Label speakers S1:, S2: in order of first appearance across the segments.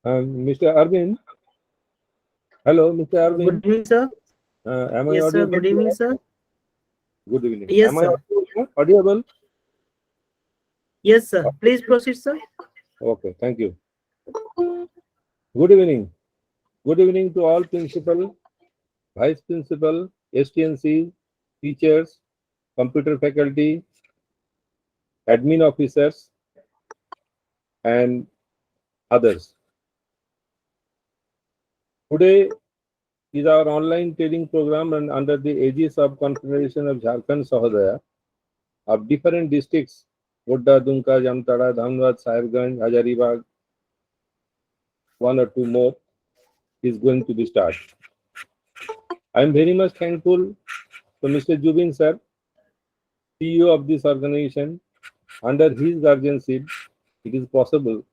S1: Mr. Arvind. Hello, Mr.
S2: Good
S1: Arvind.
S2: evening, sir.
S1: Am I
S2: Yes, sir.
S1: audible?
S2: Good evening, sir.
S1: Good evening.
S2: Yes,
S1: Am I
S2: sir.
S1: audible?
S2: Yes, sir. Please proceed, sir.
S1: Okay, thank you. Good evening. Good evening to all principal, vice principal, STNC, teachers, computer faculty, admin officers, and others. Today is our online training program and under the aegis of Confederation of JHARKHAND SAHODAYA of different districts, GODDA, DUMKA, JAMTARA, DHANBAD, SAHEBGANJ, Hazaribagh, one or two more is going to be started. I am very much thankful to Mr. Jubin sir, CEO of this organization. Under his guardianship, it is possible,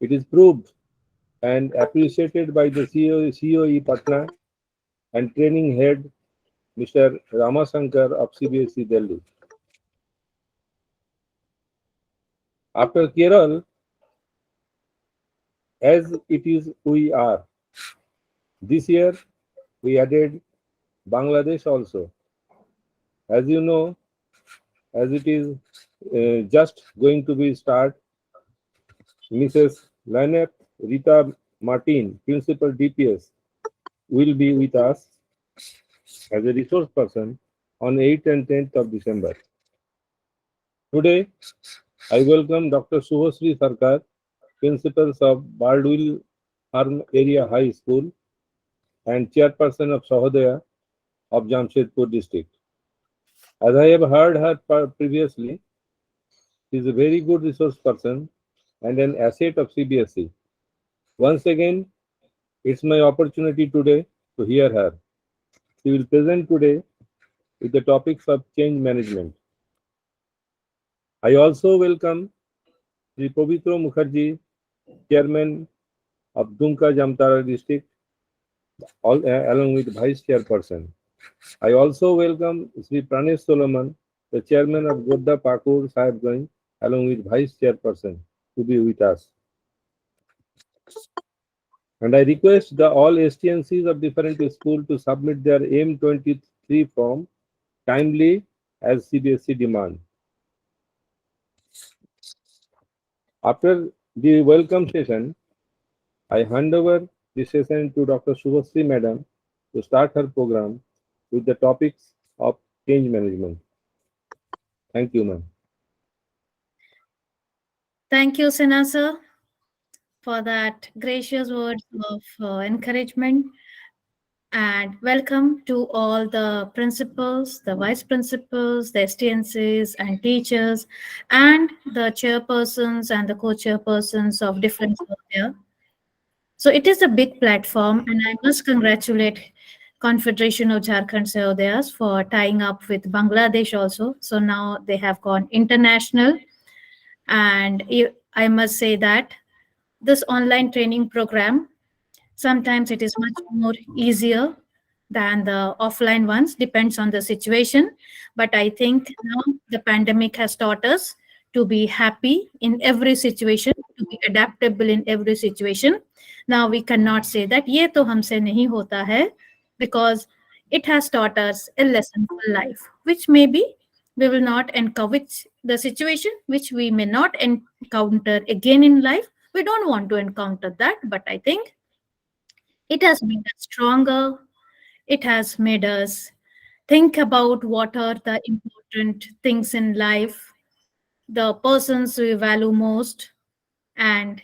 S1: it is proved and appreciated by the COE Patna and training head Mr. Ramashankar of CBSE Delhi. After Kerala, as it is we are, this year we added Bangladesh also. As you know, as it is just going to be start, Mrs. Lynette Rita Martin, Principal DPS, will be with us as a resource person on 8th and 10th of December. Today, I welcome Dr. SUBHOSREE SARKAR, Principals of BALDWIN Area High School and Chairperson of SAHODAYA of JAMSHEDPUR district. As I have heard her previously, she is a very good resource person and an asset of CBSE. Once again, it's my opportunity today to hear her. She will present today with the topics of change management. I also welcome Sri Pavitra Mukherjee, Chairman of DUMKA Jamtara district, along with Vice Chairperson. I also welcome Sri Pranesh Solomon, the Chairman of GODDA PAKUR SAHEBGANJ, along with Vice Chairperson, to be with us. And I request all STNCs of different schools to submit their M23 form timely as CBSE demand. After the welcome session, I hand over the session to Dr. SUBHOSREE Madam to start her program with the topics of change management. Thank you, ma'am.
S3: Thank you, Sinha sir, for that gracious words of encouragement. And welcome to all the principals, the vice principals, the STNCs and teachers, and the chairpersons and the co-chairpersons of different there. So it is a big platform, and I must congratulate Confederation of Jharkhand Sahodayas for tying up with Bangladesh also. So now they have gone international. And I must say that this online training program, sometimes it is much more easier than the offline ones, depends on the situation. But I think now the pandemic has taught us to be happy in every situation, to be adaptable in every situation. Now we cannot say that ye to humse nahi hota hai, because it has taught us a lesson for life, which maybe we will not encounter the situation which we may not encounter again in life. We don't want to encounter that, but I think it has made us stronger. It has made us think about what are the important things in life, the persons we value most, and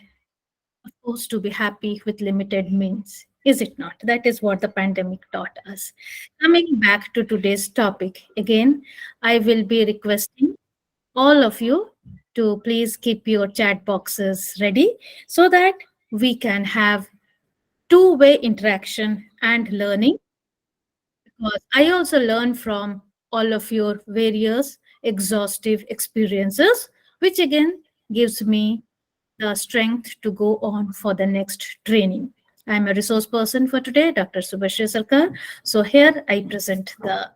S3: of course to be happy with limited means. Is it not? That is what the pandemic taught us. Coming back to today's topic, again, I will be requesting all of you to please keep your chat boxes ready so that we can have two-way interaction and learning, because I also learn from all of your various exhaustive experiences, which again gives me the strength to go on for the next training. I'm a resource person for today, Dr. SUBHOSREE Sarkar. So here I present the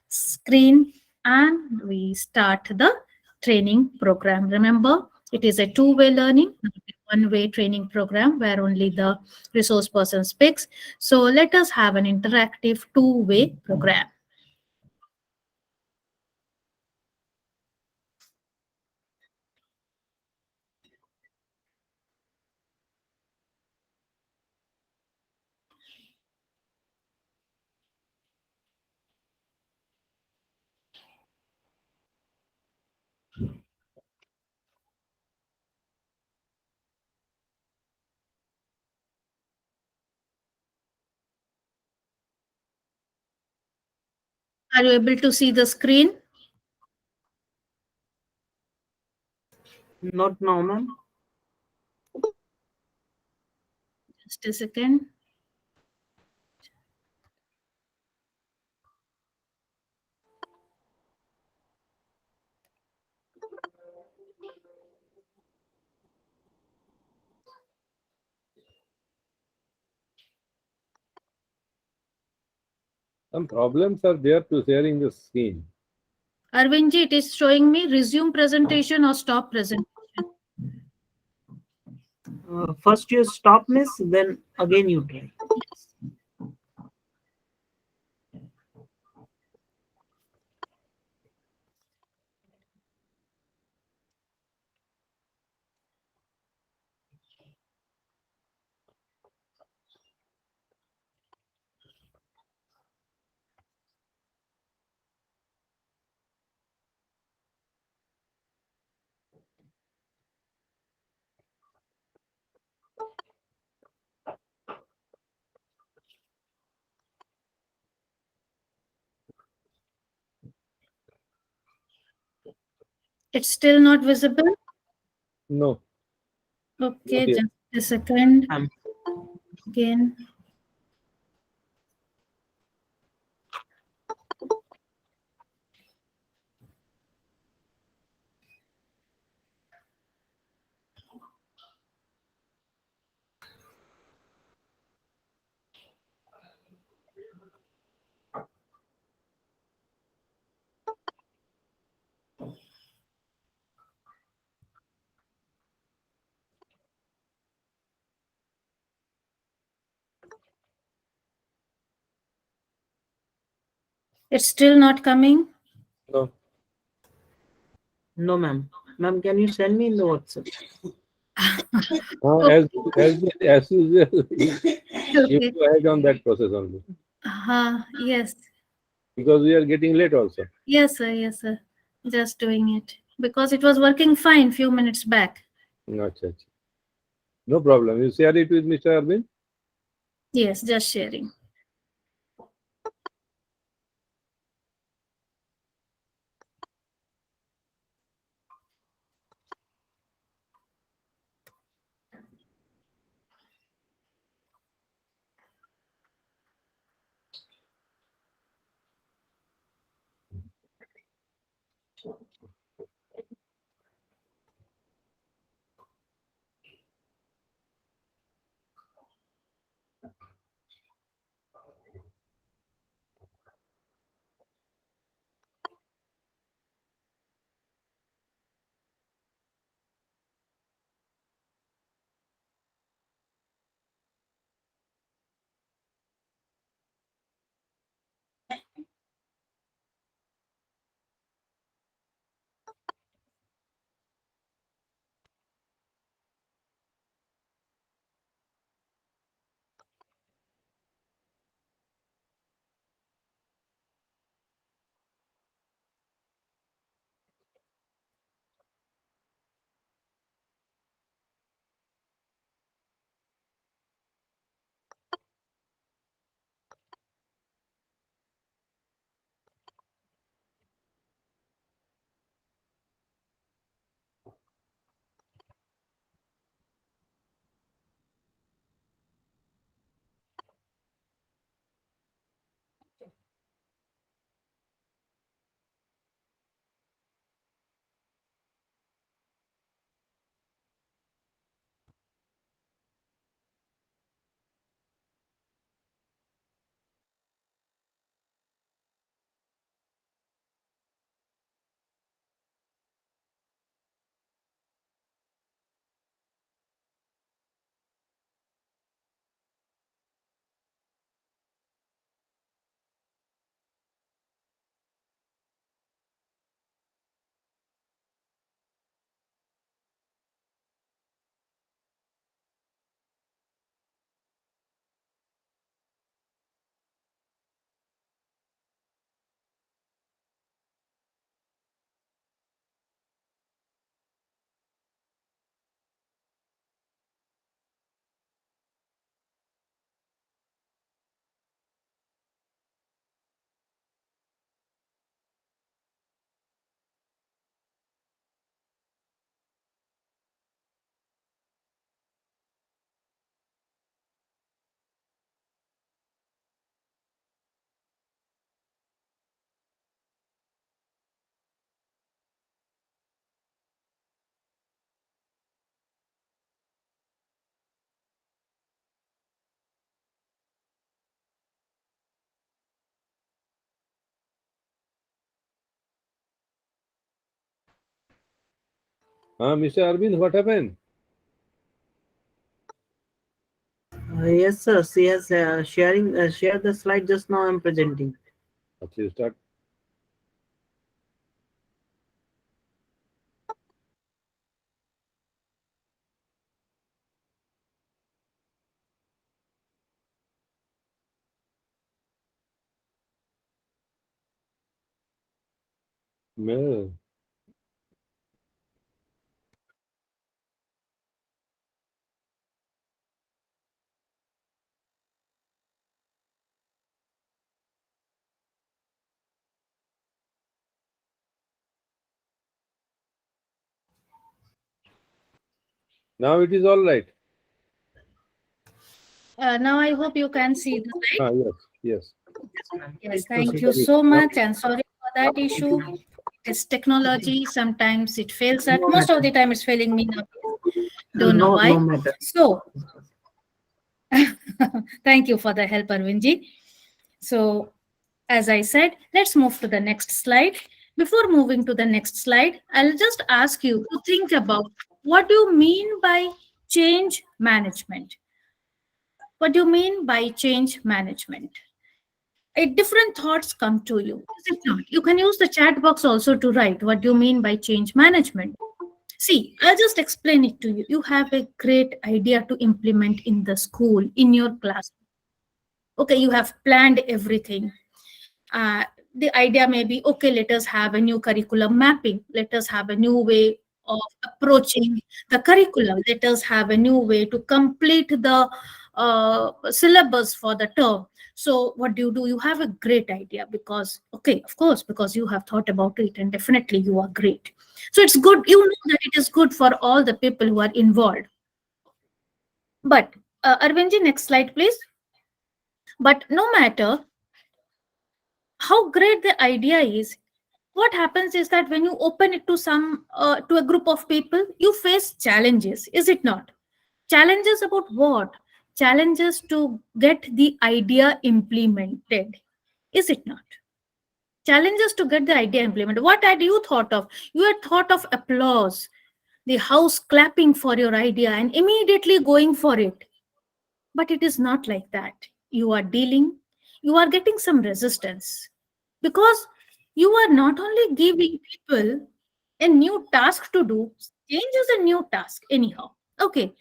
S3: screen and we start the training program. Remember, it is a two-way learning, not a one-way training program where only the resource person speaks. So let us have an interactive two-way program. Are you able to see the screen?
S2: Not now, ma'am.
S3: Just a second.
S1: Some problems are there to sharing the screen.
S3: Arvindji, it is showing me resume presentation or stop presentation.
S2: First you stop, miss, then again you try.
S3: It's still not visible.
S1: No.
S3: Okay,
S1: Not yet.
S3: just a second.
S2: Ma'am.
S3: Again. It's still not coming.
S1: No.
S2: No, ma'am. Ma'am, can you send me in the WhatsApp?
S1: As usual, you
S3: Okay.
S1: go ahead on that process only.
S3: Yes.
S1: Because we are getting late also.
S3: Yes, sir. Yes, sir. Just doing it because it was working fine few minutes back.
S1: Acha, acha. No problem. You share it with Mr. Arvind.
S3: Yes, just sharing.
S1: Mr. Arvind, what happened?
S2: Yes, sir. She has shared the slide just now. I'm presenting.
S1: Okay, start. No. Now it is all right.
S3: Now I hope you can see the slide.
S1: Yes, yes.
S3: Yes, thank you so much, and sorry for that issue. It's technology. Sometimes it fails at most of the time it's failing me now. Don't know why.
S2: No matter.
S3: So thank you for the help, Arvindji. So as I said, let's move to the next slide. Before moving to the next slide, I'll just ask you to think about what do you mean by change management? What do you mean by change management? Different thoughts come to you, is it not? You can use the chat box also to write what do you mean by change management. See, I'll just explain it to you. You have a great idea to implement in the school, in your class. Okay, you have planned everything. The idea may be, okay, let us have a new curriculum mapping. Let us have a new way of approaching the curriculum. Let us have a new way to complete the syllabus for the term. So what do? You have a great idea because, okay, of course, because you have thought about it and definitely you are great. So it's good, you know that it is good for all the people who are involved. But Arvindji, next slide, please. But no matter how great the idea is, what happens is that when you open it to to a group of people, you face challenges, is it not? Challenges about what? Challenges to get the idea implemented, is it not? Challenges to get the idea implemented. What had you thought of? You had thought of applause, the house clapping for your idea and immediately going for it. But it is not like that. You are getting some resistance because you are not only giving people a new task to do, change is a new task anyhow. Okay,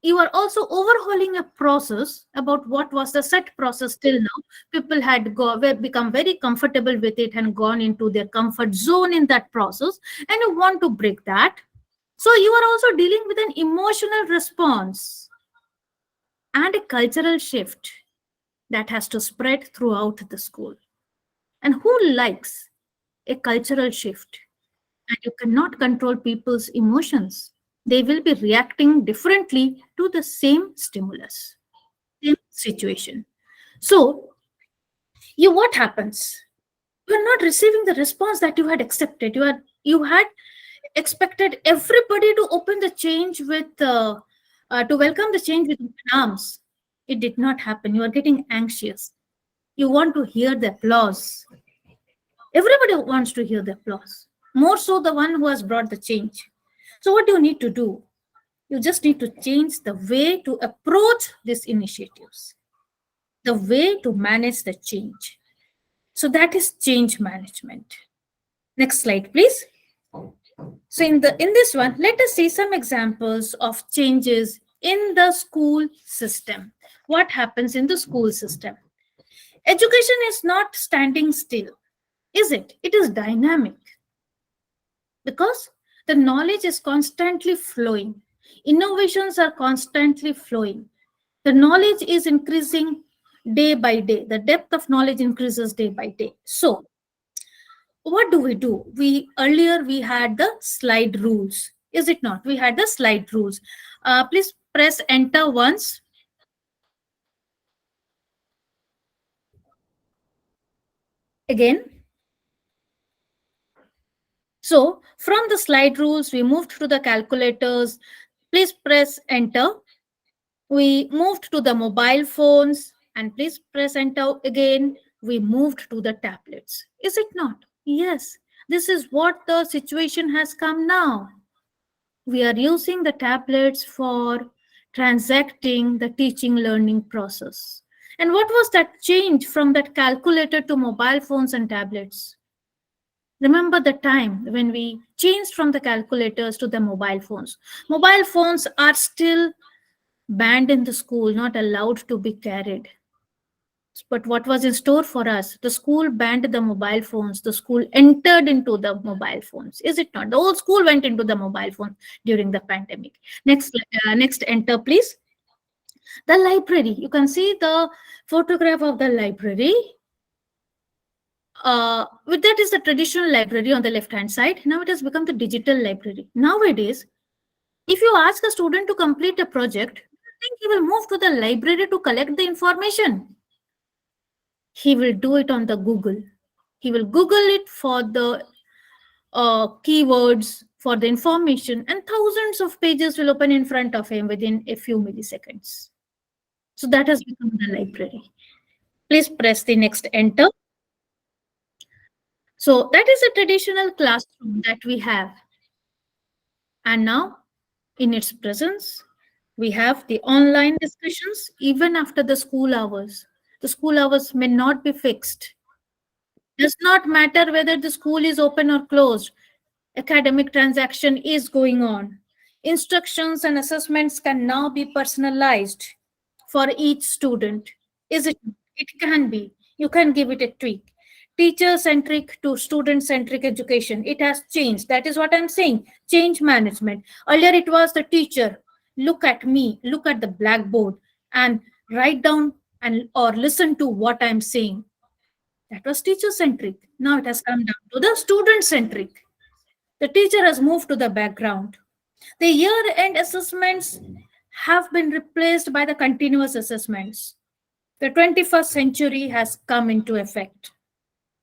S3: you are also overhauling a process about what was the set process till now. People had become very comfortable with it and gone into their comfort zone in that process, and you want to break that. So you are also dealing with an emotional response and a cultural shift that has to spread throughout the school. And who likes a cultural shift? And you cannot control people's emotions. They will be reacting differently to the same stimulus, same situation. So, what happens? You are not receiving the response that you had accepted. You had expected everybody to open the change with to welcome the change with open arms. It did not happen. You are getting anxious. You want to hear the applause. Everybody wants to hear the applause, more so the one who has brought the change. So what do you need to do? You just need to change the way to approach these initiatives, the way to manage the change. So that is change management. Next slide, please. So in this one, let us see some examples of changes in the school system. What happens in the school system? Education is not standing still, is it? It is dynamic because the knowledge is constantly flowing. Innovations are constantly flowing. The knowledge is increasing day by day. The depth of knowledge increases day by day. So what do? Earlier we had the slide rules, is it not? We had the slide rules. Please press enter once. Again. So from the slide rules, we moved to the calculators. Please press enter. We moved to the mobile phones and please press enter again. We moved to the tablets. Is it not? Yes. This is what the situation has come now. we are using the tablets for transacting the teaching learning process. And what was that change from that calculator to mobile phones and tablets? Remember the time when we changed from the calculators to the mobile phones. Mobile phones are still banned in the school, not allowed to be carried. But what was in store for us? The school banned the mobile phones. The school entered into the mobile phones. Is it not? The whole school went into the mobile phone during the pandemic. Next, enter, please. The library. You can see the photograph of the library. With that is the traditional library on the left-hand side. Now it has become the digital library. Nowadays, if you ask a student to complete a project, I think he will move to the library to collect the information. He will do it on the Google. He will Google it for the keywords, for the information, and thousands of pages will open in front of him within a few milliseconds. So that has become the library. Please press the next enter. So that is a traditional classroom that we have. And now, in its presence, we have the online discussions even after the school hours. The school hours may not be fixed. Does not matter whether the school is open or closed. Academic transaction is going on. Instructions and assessments can now be personalized for each student. Is it? It can be. You can give it a tweak. Teacher-centric to student-centric education. It has changed. That is what I'm saying. Change management. Earlier it was the teacher. Look at me. Look at the blackboard and write down and or listen to what I'm saying. That was teacher-centric. Now it has come down to the student-centric. The teacher has moved to the background. The year-end assessments have been replaced by the continuous assessments. The 21st century has come into effect.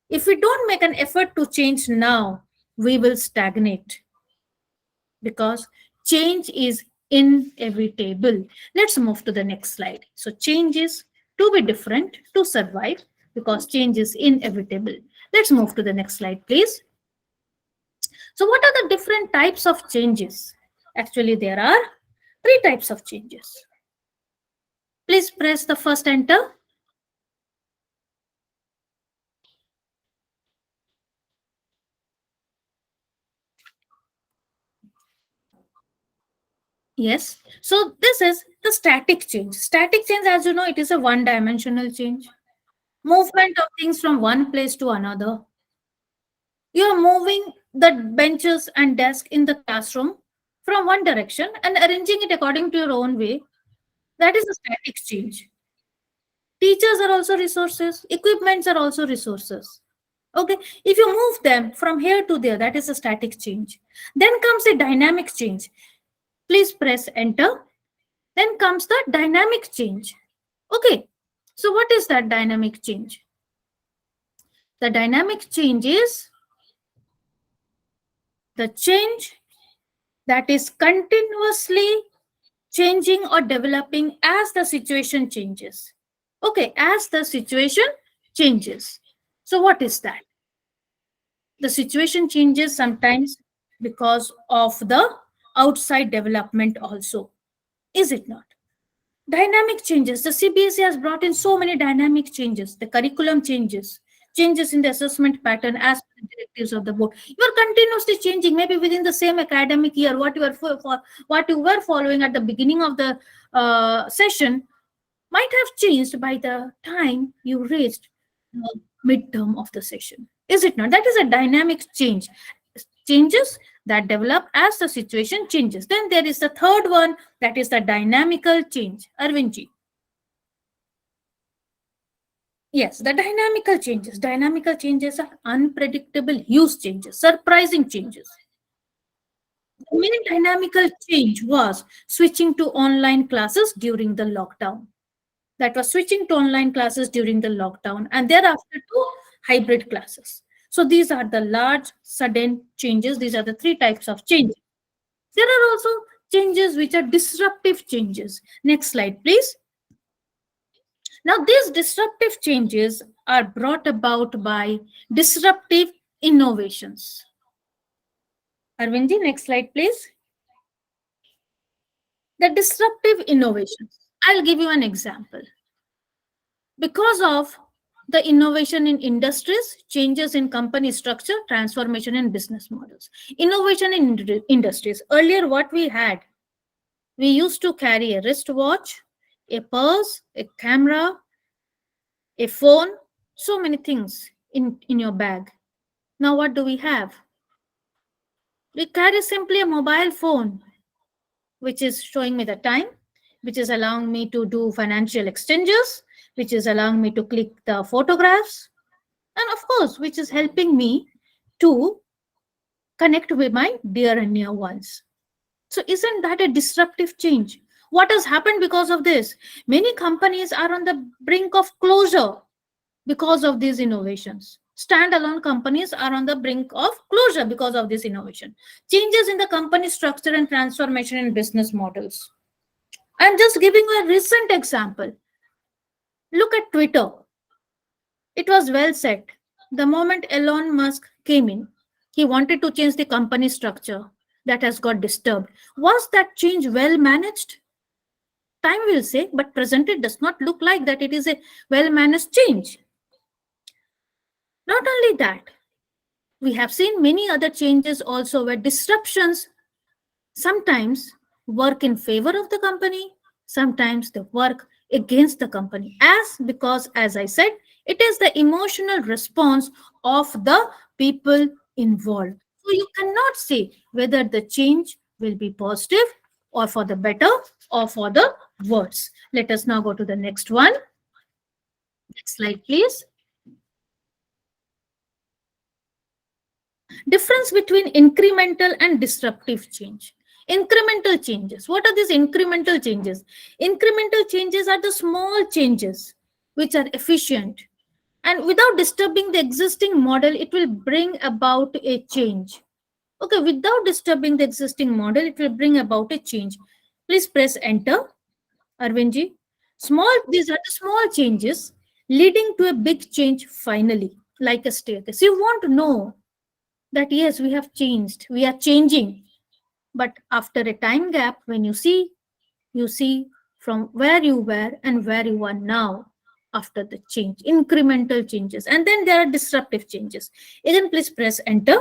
S3: If we don't make an effort to change now, we will stagnate because change is inevitable. Let's move to the next slide. So change is to be different to survive because change is inevitable. Let's move to the next slide, please. So what are the different types of changes? Actually, there are 3 types of changes. Please press the first enter. Yes. So this is the static change. Static change, as you know, it is a one-dimensional change. Movement of things from one place to another. You are moving the benches and desk in the classroom from one direction and arranging it according to your own way. That is a static change. Teachers are also resources. Equipments are also resources. Okay. If you move them from here to there, that is a static change. Then comes a dynamic change. Please press enter. Then comes the dynamic change. Okay. So what is that dynamic change? The dynamic change is the change that is continuously changing or developing as the situation changes. Okay, as the situation changes. So what is that? The situation changes sometimes because of the outside development also. Is it not? Dynamic changes. The CBSE has brought in so many dynamic changes. The curriculum changes. Changes in the assessment pattern as per the directives of the board. You are continuously changing. Maybe within the same academic year, what you were following at the beginning of the session might have changed by the time you reached the midterm of the session. Is it not? That is a dynamic change. Changes that develop as the situation changes. Then there is the third one, that is the dynamical change. Arvindji. Yes, the dynamical changes. Dynamical changes are unpredictable, huge changes, surprising changes. The main dynamical change was switching to online classes during the lockdown. That was switching to online classes during the lockdown and thereafter to hybrid classes. So these are the large, sudden changes. These are the 3 types of changes. There are also changes which are disruptive changes. Next slide, please. Now, these disruptive changes are brought about by disruptive innovations. Arvindji, next slide, please. The disruptive innovations. I'll give you an example. Because of the innovation in industries, changes in company structure, transformation in business models. Innovation in industries. Earlier, what we used to carry a wristwatch, a purse, a camera, a phone, so many things in your bag. Now, what do we have? We carry simply a mobile phone, which is showing me the time, which is allowing me to do financial exchanges, which is allowing me to click the photographs, and of course, which is helping me to connect with my dear and near ones. So, isn't that a disruptive change? What has happened because of this? Many companies are on the brink of closure because of these innovations. Standalone companies are on the brink of closure because of this innovation. Changes in the company structure and transformation in business models. I'm just giving you a recent example. Look at Twitter. It was well said. The moment Elon Musk came in, he wanted to change the company structure that has got disturbed. Was that change well managed? Time will say, but present it does not look like that it is a well managed change. Not only that, we have seen many other changes also where disruptions sometimes work in favor of the company, sometimes they work against the company. Because, as I said, it is the emotional response of the people involved. So you cannot say whether the change will be positive or for the better or for the worse. Let us now go to the next one. Next slide, please. Difference between incremental and disruptive change. Incremental changes. What are these incremental changes? Incremental changes are the small changes which are efficient. And without disturbing the existing model, it will bring about a change. Okay, without disturbing the existing model, it will bring about a change. Please press enter, Arvindji. These are the small changes leading to a big change finally, like a staircase. You won't know that yes, we have changed, we are changing. But after a time gap, when you see from where you were and where you are now after the change, incremental changes. And then there are disruptive changes. Again, please press enter.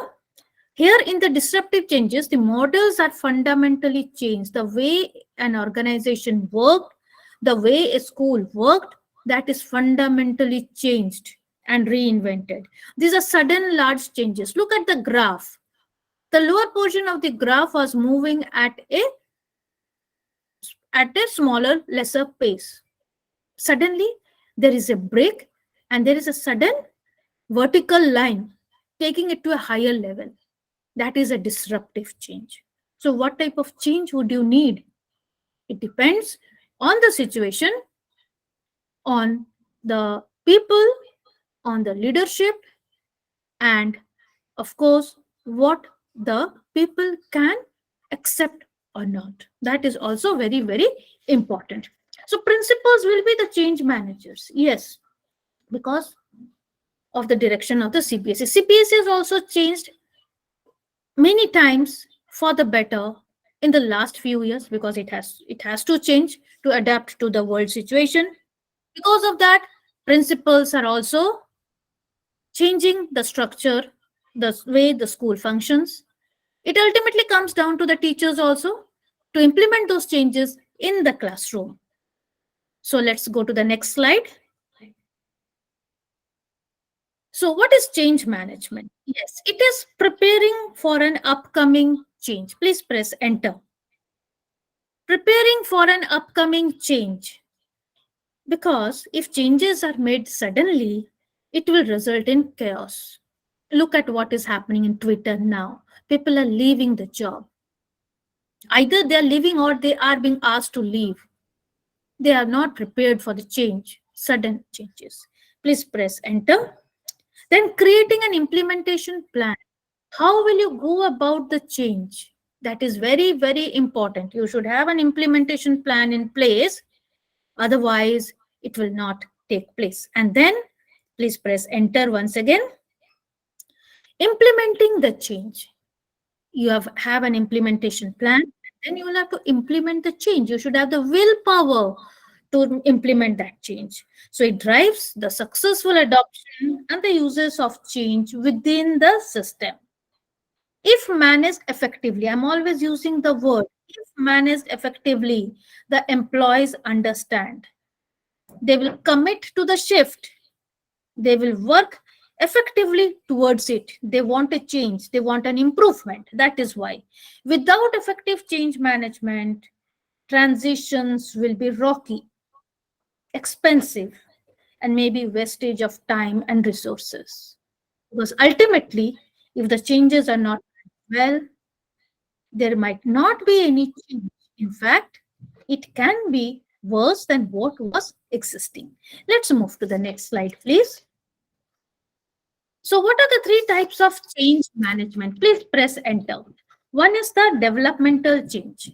S3: Here in the disruptive changes, the models are fundamentally changed. The way an organization worked, the way a school worked, that is fundamentally changed and reinvented. These are sudden large changes. Look at the graph. The lower portion of the graph was moving at a smaller, lesser pace. Suddenly, there is a break and there is a sudden vertical line taking it to a higher level. That is a disruptive change. So what type of change would you need? It depends on the situation, on the people, on the leadership, and of course, what the people can accept or not. That is also very, very important. So principals will be the change managers. Yes, because of the direction of the CPSE. CPSE has also changed many times for the better in the last few years because it has to change to adapt to the world situation. Because of that, principals are also changing the structure, the way the school functions. It ultimately comes down to the teachers also to implement those changes in the classroom. So let's go to the next slide. So what is change management? Yes, it is preparing for an upcoming change. Please press enter. Preparing for an upcoming change. Because if changes are made suddenly, it will result in chaos. Look at what is happening in Twitter now. People are leaving the job. Either they are leaving or they are being asked to leave. They are not prepared for the change, sudden changes. Please press enter. Then creating an implementation plan. How will you go about the change? That is very, very important. You should have an implementation plan in place. Otherwise, it will not take place. And then please press enter once again. Implementing the change. You have an implementation plan. then you will have to implement the change. You should have the willpower to implement that change. So it drives the successful adoption and the uses of change within the system. If managed effectively, I'm always using the word, if managed effectively, the employees understand. They will commit to the shift. They will work effectively towards it. They want a change. They want an improvement. That is why. Without effective change management, transitions will be rocky, expensive, and maybe wastage of time and resources. Because ultimately, if the changes are not well, there might not be any change. In fact, it can be worse than what was existing. Let's move to the next slide, please. So what are the three types of change management? Please press enter. One is the developmental change.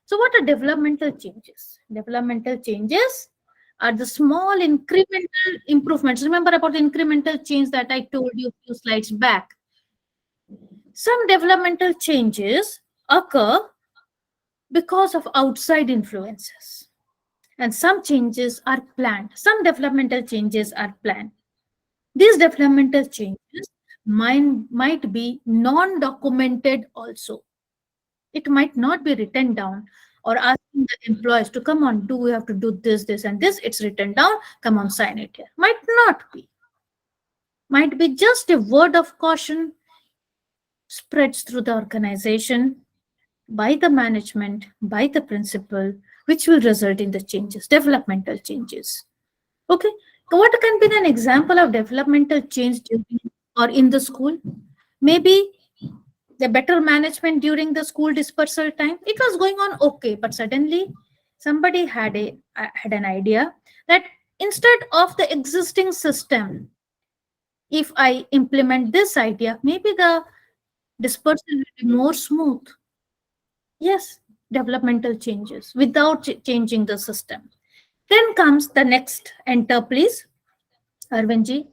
S3: So what are developmental changes? Developmental changes are the small incremental improvements. Remember about the incremental change that I told you a few slides back. Some developmental changes occur because of outside influences. And some changes are planned. Some developmental changes are planned. These developmental changes might be non-documented also. It might not be written down or asking the employees to come on, do we have to do this, this, and this? It's written down, come on, sign it here. Might not be. Might be just a word of caution spreads through the organization by the management, by the principal, which will result in the changes, developmental changes. Okay, what can be an example of developmental change during or in the school? Maybe the better management during the school dispersal time. It was going on okay, but suddenly somebody had an idea that instead of the existing system, if I implement this idea, maybe the dispersal will be more smooth. Yes, developmental changes without changing the system. Then comes the next, enter please, Arvindji.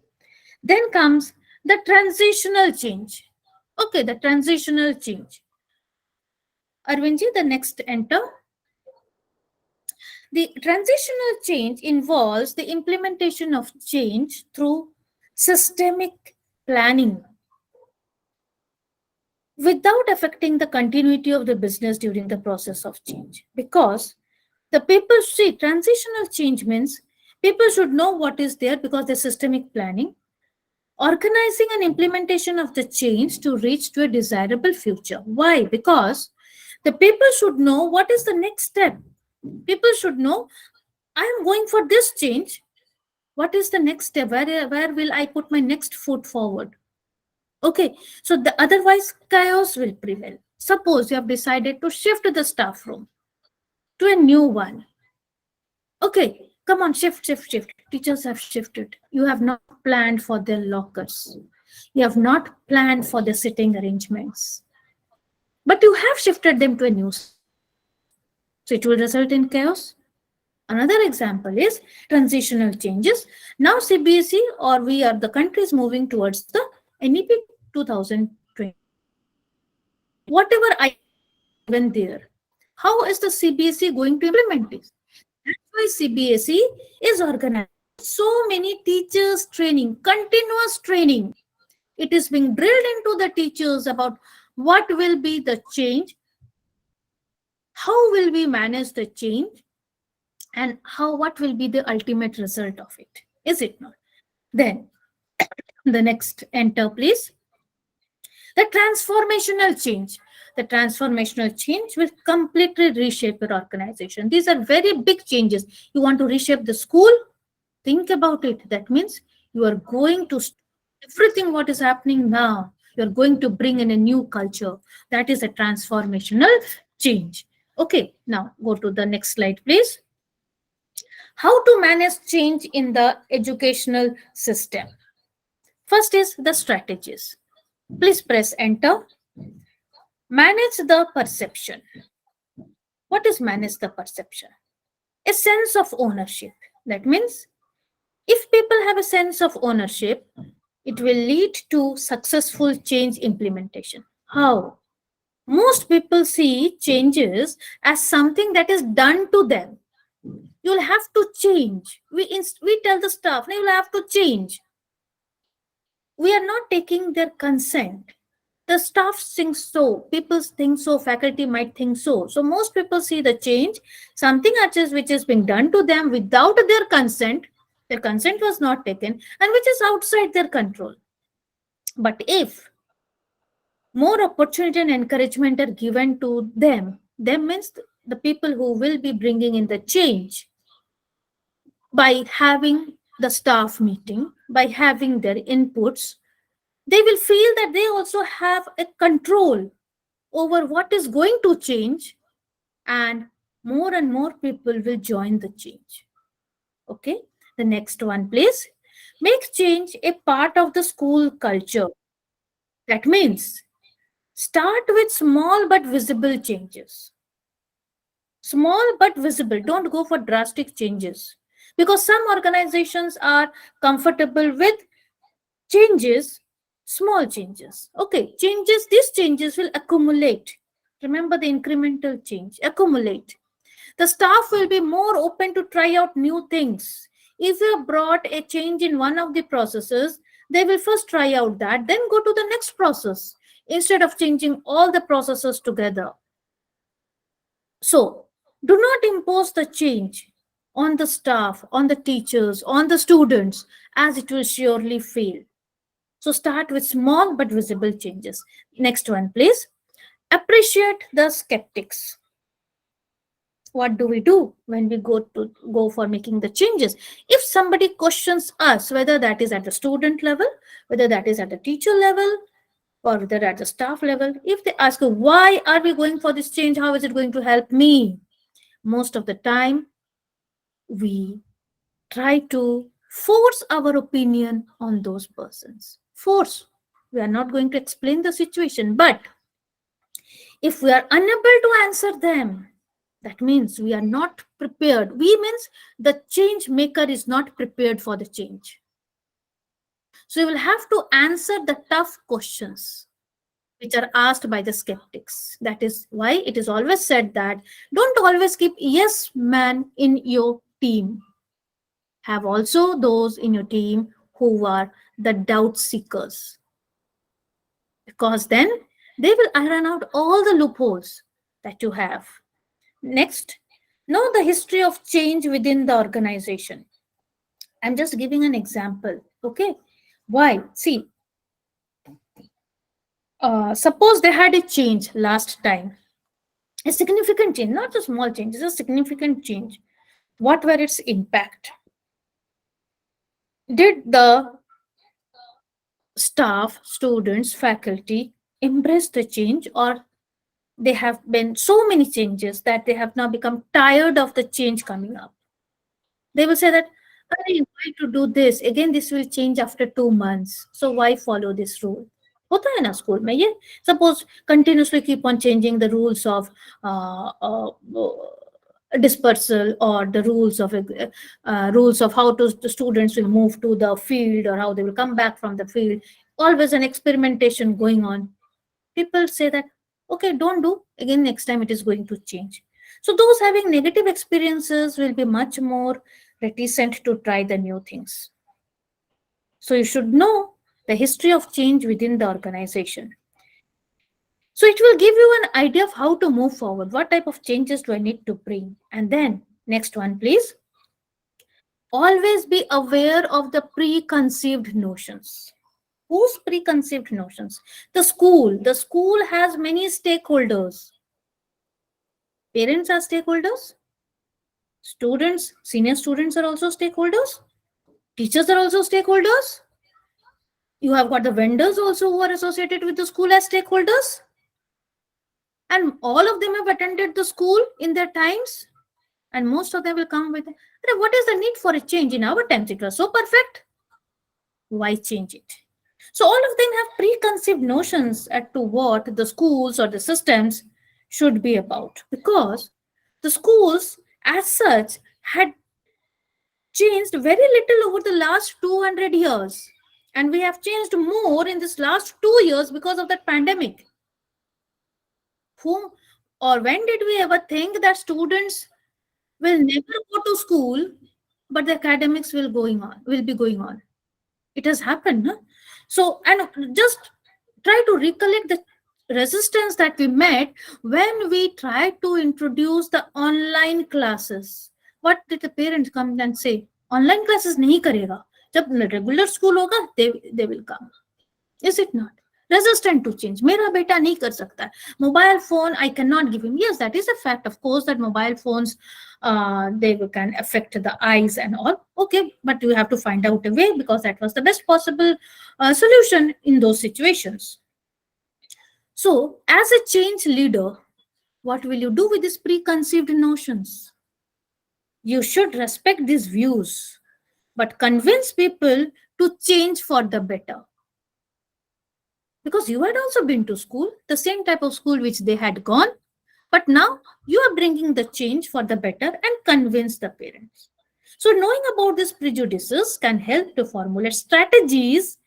S3: Then comes the transitional change. Okay, the transitional change. Arvindji, the next, enter. The transitional change involves the implementation of change through systemic planning without affecting the continuity of the business during the process of change. Because the people see transitional change means people should know what is there because the systemic planning, organizing and implementation of the change to reach to a desirable future. Why? Because the people should know what is the next step. People should know, I am going for this change. What is the next step? Where will I put my next foot forward? Okay, so otherwise chaos will prevail. Suppose you have decided to shift the staff room to a new one. Okay, come on, shift. Teachers have shifted. You have not planned for their lockers. You have not planned for the sitting arrangements. But you have shifted them to a new. So it will result in chaos. Another example is transitional changes. Now CBSE or we are the countries moving towards the NEP 2020. Whatever I given there, how is the CBSE going to implement this? That's why CBSE is organized. So many teachers training, continuous training. It is being drilled into the teachers about what will be the change, how will we manage the change, and what will be the ultimate result of it. Is it not? Then the next, enter please. The transformational change. The transformational change will completely reshape your organization. These are very big changes. You want to reshape the school? Think about it. That means you are going to everything what is happening now. You're going to bring in a new culture. That is a transformational change. Okay, now go to the next slide, please. How to manage change in the educational system. First is the strategies. Please press enter. Manage the perception. What is manage the perception? A sense of ownership. That means if people have a sense of ownership, it will lead to successful change implementation. How? Most people see changes as something that is done to them. You'll have to change. We tell the staff, now you'll have to change. We are not taking their consent. The staff thinks so, people think so, faculty might think so. So most people see the change, something which is being done to them without their consent was not taken, and which is outside their control. But if more opportunity and encouragement are given to them means the people who will be bringing in the change, by having the staff meeting, by having their inputs, they will feel that they also have a control over what is going to change, and more people will join the change. Okay, the next one, please. Make change a part of the school culture. That means start with small but visible changes. Small but visible. Don't go for drastic changes, because some organizations are comfortable with changes, small changes. Okay, these changes will accumulate. Remember the incremental change, accumulate. The staff will be more open to try out new things. If you have brought a change in one of the processes, they will first try out that, then go to the next process instead of changing all the processes together. So, do not impose the change on the staff, on the teachers, on the students, as it will surely fail. So, start with small but visible changes. Next one, please. Appreciate the skeptics. What do we do when we go for making the changes? If somebody questions us, whether that is at the student level, whether that is at the teacher level, or whether at the staff level, if they ask, why are we going for this change, how is it going to help me, most of the time we try to force our opinion on those persons. Force. We are not going to explain the situation, but if we are unable to answer them, that means we are not prepared. We means the change maker is not prepared for the change. So you will have to answer the tough questions which are asked by the skeptics. That is why it is always said that don't always keep yes man in your team. Have also those in your team who are the doubt seekers, because then they will iron out all the loopholes that you have. Next, know the history of change within the organization. I'm just giving an example. Okay, why? See, suppose they had a change last time, a significant change, not a small change, it's a significant change. What were its impact? Did the staff, students, faculty embrace the change, or they have been so many changes that they have now become tired of the change coming up? They will say that, why to do this? Again, this will change after 2 months. So why follow this rule? होता है ना school में ये. Suppose continuously keep on changing the rules of dispersal, or the rules of how the students will move to the field, or how they will come back from the field. Always an experimentation going on. People say that, okay, don't do. Again, next time it is going to change. So those having negative experiences will be much more reticent to try the new things. So you should know the history of change within the organization. So it will give you an idea of how to move forward. What type of changes do I need to bring? And then next one, please. Always be aware of the preconceived notions. Whose preconceived notions? The school. The school has many stakeholders. Parents are stakeholders. Students, senior students are also stakeholders. Teachers are also stakeholders. You have got the vendors also who are associated with the school as stakeholders. And all of them have attended the school in their times. And most of them will come with, what is the need for a change? In our times, it was so perfect. Why change it? So all of them have preconceived notions as to what the schools or the systems should be about. Because the schools as such had changed very little over the last 200 years. And we have changed more in this last 2 years because of that pandemic. whom or when did we ever think that students will never go to school, but the academics will be going on? It has happened, no? So, and just try to recollect the resistance that we met when we tried to introduce the online classes. What did the parents come and say? Online classes nahi karega. Jab regular school hoga, they will come. Is it not? Resistant to change. Mera beta nahi kar sakta. Mobile phone, I cannot give him. Yes, that is a fact. Of course, that mobile phones, they can affect the eyes and all. Okay, but you have to find out a way, because that was the best possible solution in those situations. So, as a change leader, what will you do with these preconceived notions? You should respect these views, but convince people to change for the better. Because you had also been to school, the same type of school which they had gone, but now you are bringing the change for the better and convince the parents. So knowing about these prejudices can help to formulate strategies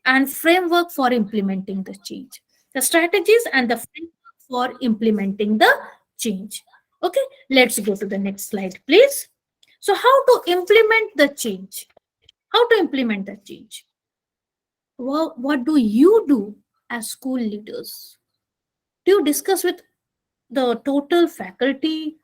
S3: and framework for implementing the change. The strategies and the framework for implementing the change. Okay, let's go to the next slide, please. So how to implement the change? How to implement the change? Well, what do you do as school leaders? Do you discuss with the total faculty,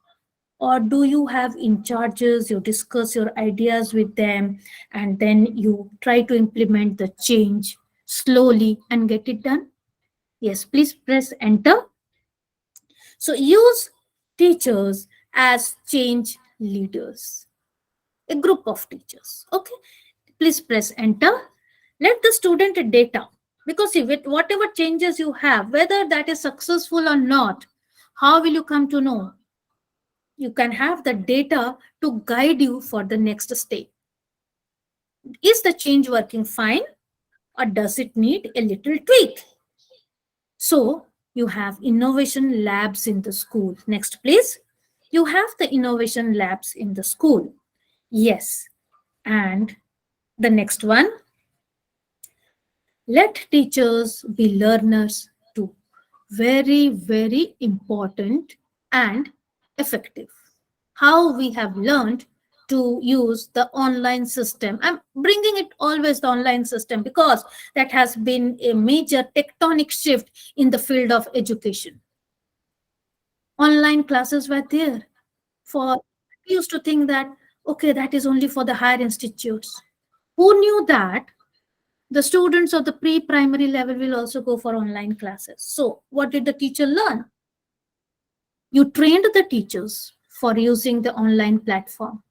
S3: or do you have in charges? You discuss your ideas with them and then you try to implement the change slowly and get it done? Yes, please press enter. So use teachers as change leaders, a group of teachers. Okay, please press enter. Let the student data, because if it, whatever changes you have, whether that is successful or not, how will you come to know? You can have the data to guide you for the next step. Is the change working fine, or does it need a little tweak? So you have innovation labs in the school. Next, please. You have the innovation labs in the school. Yes. And the next one. Let teachers be learners too. Very, very important and effective. How we have learned to use the online system. I'm bringing it always the online system because that has been a major tectonic shift in the field of education. Online classes were there. We used to think that, okay, that is only for the higher institutes. Who knew that the students of the pre-primary level will also go for online classes? So what did the teacher learn? You trained the teachers for using the online platform.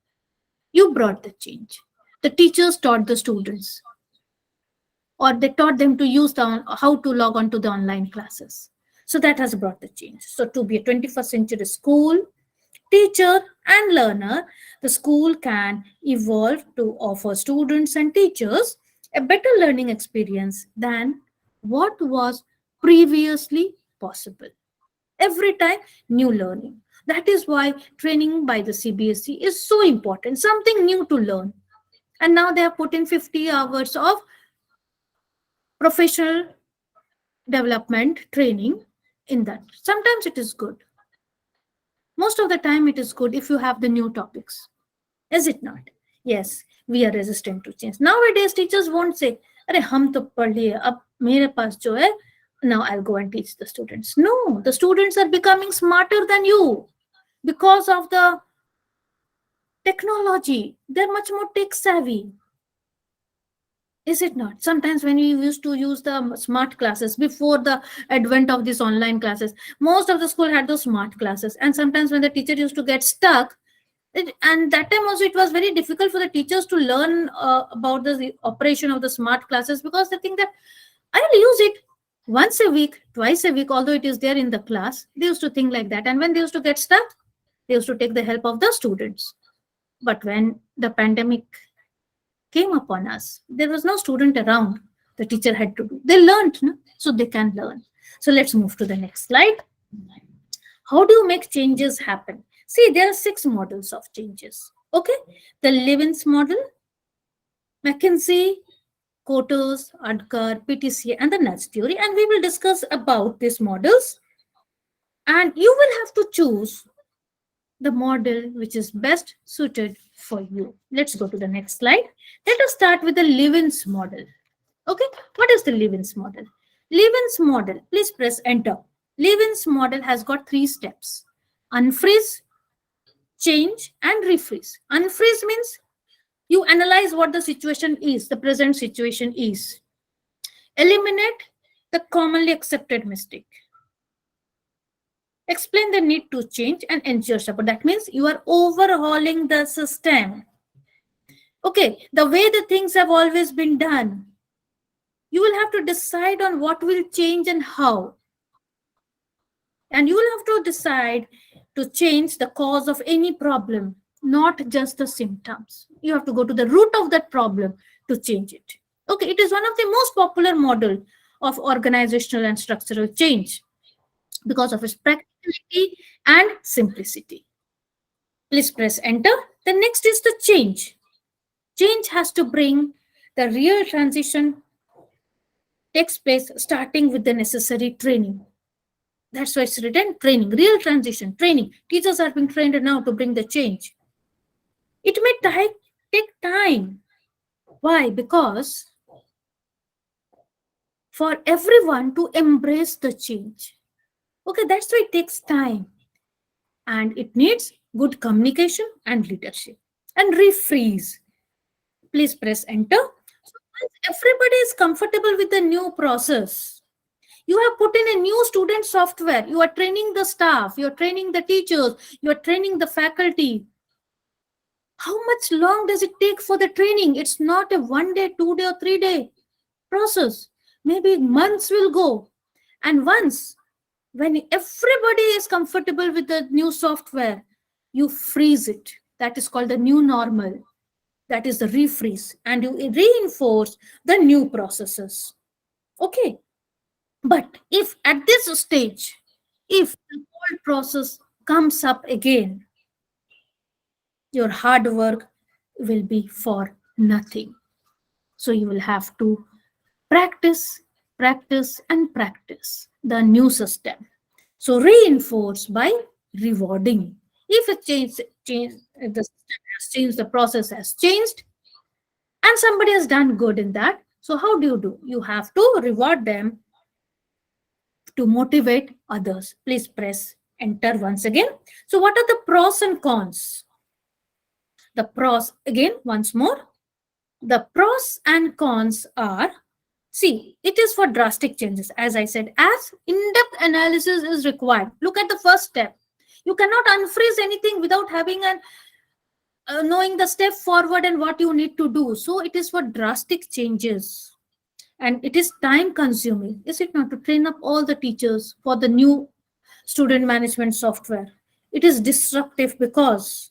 S3: You brought the change. The teachers taught the students, or they taught them to use how to log on to the online classes. So that has brought the change. So to be a 21st century school, teacher and learner, the school can evolve to offer students and teachers a better learning experience than what was previously possible. Every time, new learning. That is why training by the CBSE is so important, something new to learn. And now they have put in 50 hours of professional development training in that. Sometimes it is good. Most of the time it is good if you have the new topics. Is it not? Yes, we are resistant to change. Nowadays, teachers won't say, "Arey, hum to padh liye, ab mere paas jo hai, now I'll go and teach the students." No, the students are becoming smarter than you because of the technology. They're much more tech savvy. Is it not? Sometimes when we used to use the smart classes before the advent of these online classes, most of the school had those smart classes. And sometimes when the teacher used to get stuck, and that time also it was very difficult for the teachers to learn about the operation of the smart classes, because they think that I'll use it once a week, twice a week, although it is there in the class. They used to think like that. And when they used to get stuck, they used to take the help of the students. But when the pandemic came upon us, there was no student around. The teacher had to do. They learned, no? So they can learn. So let's move to the next slide. How do you make changes happen? See, there are 6 models of changes. Okay, the Levins model, McKinsey, Kotos, Adkar, PTC, and the nudge theory. And we will discuss about these models And you will have to choose the model which is best suited for you. Let's go to the next slide. Let us start with the Lewin's model. Okay, what is the Lewin's model? Lewin's model, please press enter. Lewin's model has got 3 steps: unfreeze, change, and refreeze. Unfreeze means you analyze what the situation is, the present situation is. Eliminate the commonly accepted mistake. Explain the need to change and ensure support. That means you are overhauling the system. Okay, the way the things have always been done. You will have to decide on what will change and how. And you will have to decide to change the cause of any problem, not just the symptoms. You have to go to the root of that problem to change it. Okay, it is one of the most popular model of organizational and structural change because of its practicality and simplicity. Please press enter. The next is the change. Change has to bring the real transition takes place starting with the necessary training. That's why it's written training, real transition, training. Teachers are being trained now to bring the change. It may take time. Why? Because for everyone to embrace the change. Okay, that's why it takes time. And it needs good communication and leadership. And refreeze. Please press enter. So once everybody is comfortable with the new process, you have put in a new student software. You are training the staff. You are training the teachers. You are training the faculty. How much long does it take for the training? It's not a 1 day, 2 day, or 3 day process. Maybe months will go. And once, when everybody is comfortable with the new software, you freeze it. That is called the new normal. That is the refreeze. And you reinforce the new processes. Okay. But if at this stage, if the old process comes up again, your hard work will be for nothing. So you will have to practice, practice, and practice the new system. So reinforce by rewarding. If it the system has changed, the process has changed, and somebody has done good in that. So how do? You have to reward them to motivate others. Please press enter once again. So what are the pros and cons? The pros, again, once more. The pros and cons are, see, it is for drastic changes. As I said, as in-depth analysis is required. Look at the first step. You cannot unfreeze anything without having knowing the step forward and what you need to do. So it is for drastic changes. And it is time consuming, is it not, to train up all the teachers for the new student management software? It is disruptive because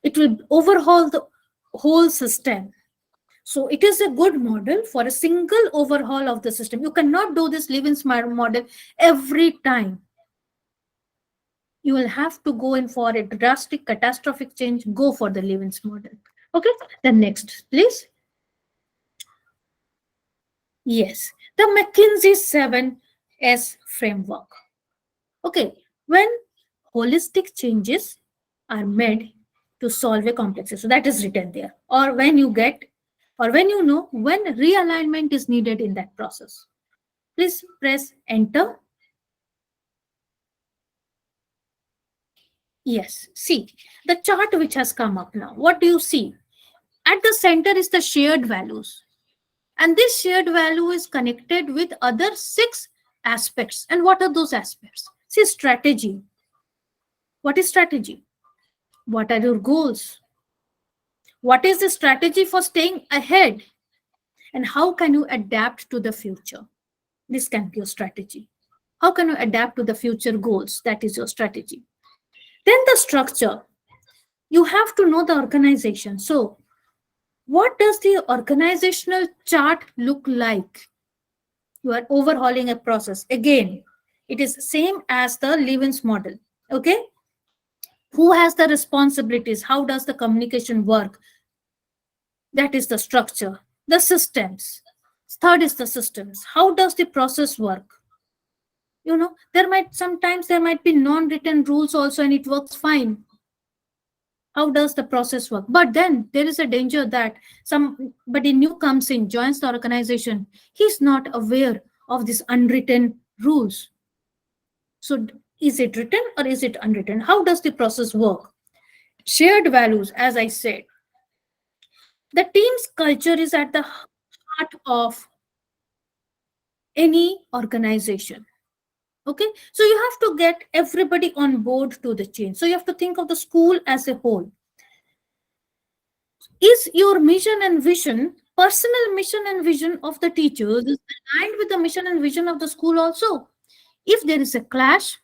S3: it will overhaul the whole system. So it is a good model for a single overhaul of the system. You cannot do this Lewin's model every time. You will have to go in for a drastic, catastrophic change. Go for the Lewin's model. Okay, the next, please. Yes, the McKinsey 7S framework. Okay, when holistic changes are made to solve a complex issue, that is written there, or when you know when realignment is needed in that process. Please press enter. Yes, see the chart which has come up now. What do you see? At the center is the shared values. And this shared value is connected with other 6 aspects. And what are those aspects? See, strategy. What is strategy? What are your goals? What is the strategy for staying ahead? And how can you adapt to the future? This can be your strategy. How can you adapt to the future goals? That is your strategy. Then the structure. You have to know the organization. So, what does the organizational chart look like? You are overhauling a process. Again, it is same as the Lewin's model. Okay? Who has the responsibilities? How does the communication work? That is the structure. The systems. Third is the systems. How does the process work? Sometimes there might be non-written rules also, and it works fine. How does the process work? But then there is a danger that somebody new comes in, joins the organization. He's not aware of these unwritten rules. So is it written or is it unwritten? How does the process work? Shared values, as I said. The team's culture is at the heart of any organization. Okay, so you have to get everybody on board to the change. So you have to think of the school as a whole. Is your mission and vision, personal mission and vision of the teachers, is aligned with the mission and vision of the school also? If there is a clash,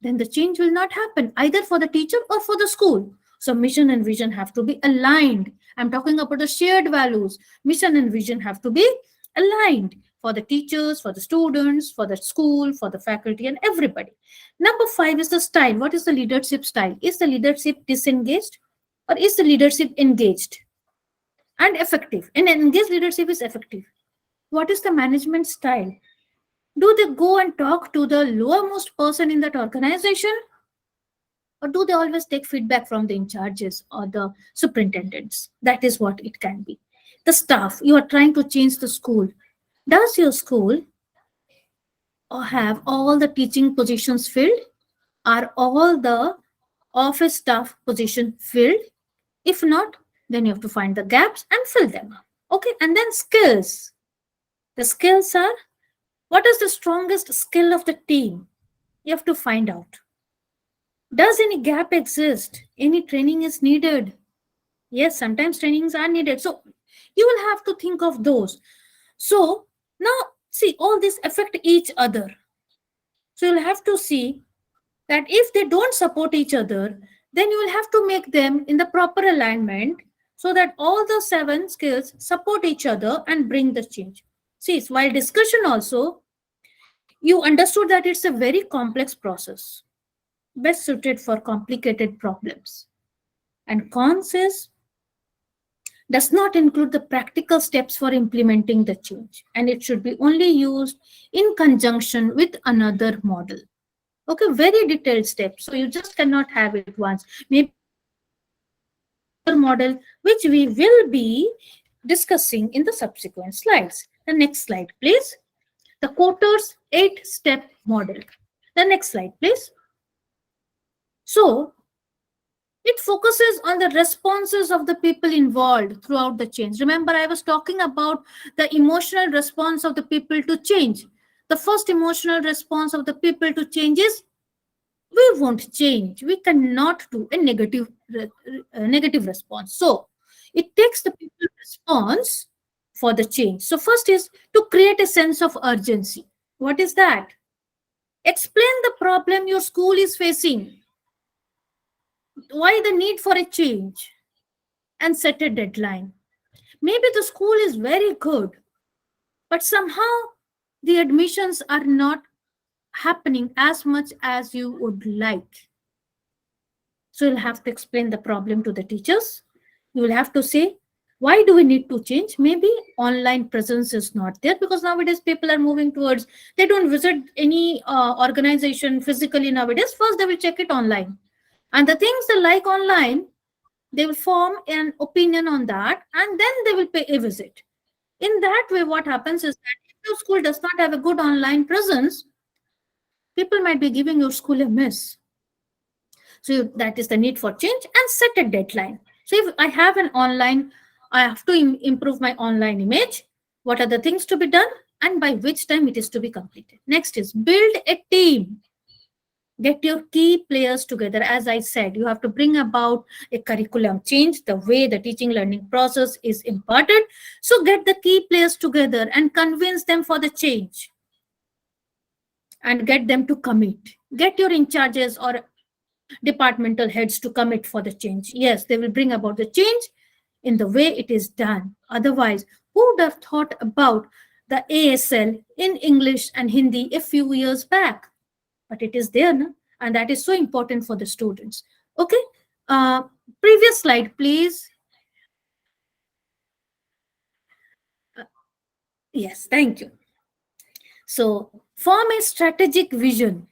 S3: then the change will not happen either for the teacher or for the school. So mission and vision have to be aligned. I'm talking about the shared values. Mission and vision have to be aligned for the teachers, for the students, for the school, for the faculty, and everybody. Number 5 is the style. What is the leadership style? Is the leadership disengaged or is the leadership engaged and effective? And engaged leadership is effective. What is the management style? Do they go and talk to the lowermost person in that organization? Or do they always take feedback from the in charges or the superintendents? That is what it can be. The staff, you are trying to change the school. Does your school have all the teaching positions filled? Are all the office staff position filled? If not, then you have to find the gaps and fill them up. Okay, and then skills. The skills are, what is the strongest skill of the team? You have to find out. Does any gap exist? Any training is needed? Yes, sometimes trainings are needed. So you will have to think of those. So now see, all these affect each other. So you'll have to see that if they don't support each other, then you will have to make them in the proper alignment so that all the 7 skills support each other and bring the change. See, while discussion also, you understood that it's a very complex process, best suited for complicated problems. And cons does not include the practical steps for implementing the change, and it should be only used in conjunction with another model. Okay, very detailed steps. So you just cannot have it once. Maybe another model, which we will be discussing in the subsequent slides. The next slide, please. The Coater's 8-step model. The next slide, please. So it focuses on the responses of the people involved throughout the change. Remember, I was talking about the emotional response of the people to change. The first emotional response of the people to change is, we won't change. We cannot do a negative response. So it takes the people response for the change. So first is to create a sense of urgency. What is that? Explain the problem your school is facing. Why the need for a change? And set a deadline. Maybe the school is very good, but somehow the admissions are not happening as much as you would like. So you'll have to explain the problem to the teachers. You will have to say, why do we need to change? Maybe online presence is not there because nowadays people are moving towards, they don't visit any organization physically nowadays. First, they will check it online. And the things they like online, they will form an opinion on that and then they will pay a visit. In that way, what happens is that if your school does not have a good online presence, people might be giving your school a miss. So that is the need for change, and set a deadline. So if I have an online, I have to improve my online image. What are the things to be done and by which time it is to be completed? Next is build a team. Get your key players together. As I said, you have to bring about a curriculum change, the way the teaching learning process is imparted. So get the key players together and convince them for the change and get them to commit. Get your in charges or departmental heads to commit for the change. Yes, they will bring about the change in the way it is done. Otherwise, who would have thought about the ASL in English and Hindi a few years back? But it is there, no? And that is so important for the students. Okay, previous slide, please. Yes, thank you. So Form a strategic vision.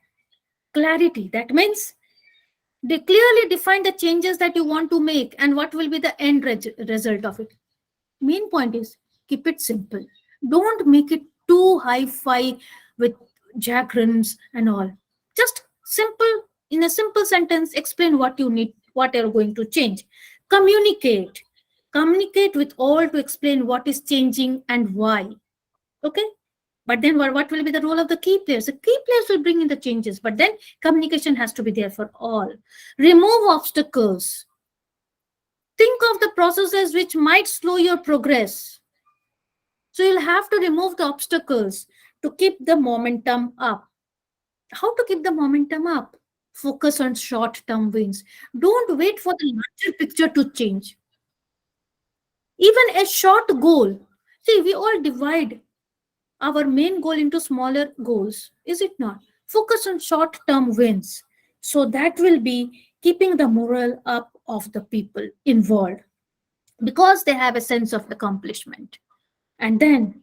S3: Clarity. That means they clearly define the changes that you want to make and what will be the end result of it. Main point is keep it simple. Don't make it too hi-fi with jargons and all. Just simple, in a simple sentence, explain what you need, what you're going to change. Communicate. Communicate with all to explain what is changing and why. Okay? But then what will be the role of the key players? The key players will bring in the changes, but then communication has to be there for all. Remove obstacles. Think of the processes which might slow your progress. So you'll have to remove the obstacles to keep the momentum up. How to keep the momentum up? Focus on short-term wins. Don't wait for the larger picture to change. Even a short goal. See, we all divide our main goal into smaller goals, is it not? Focus on short-term wins. So that will be keeping the morale up of the people involved because they have a sense of accomplishment. And then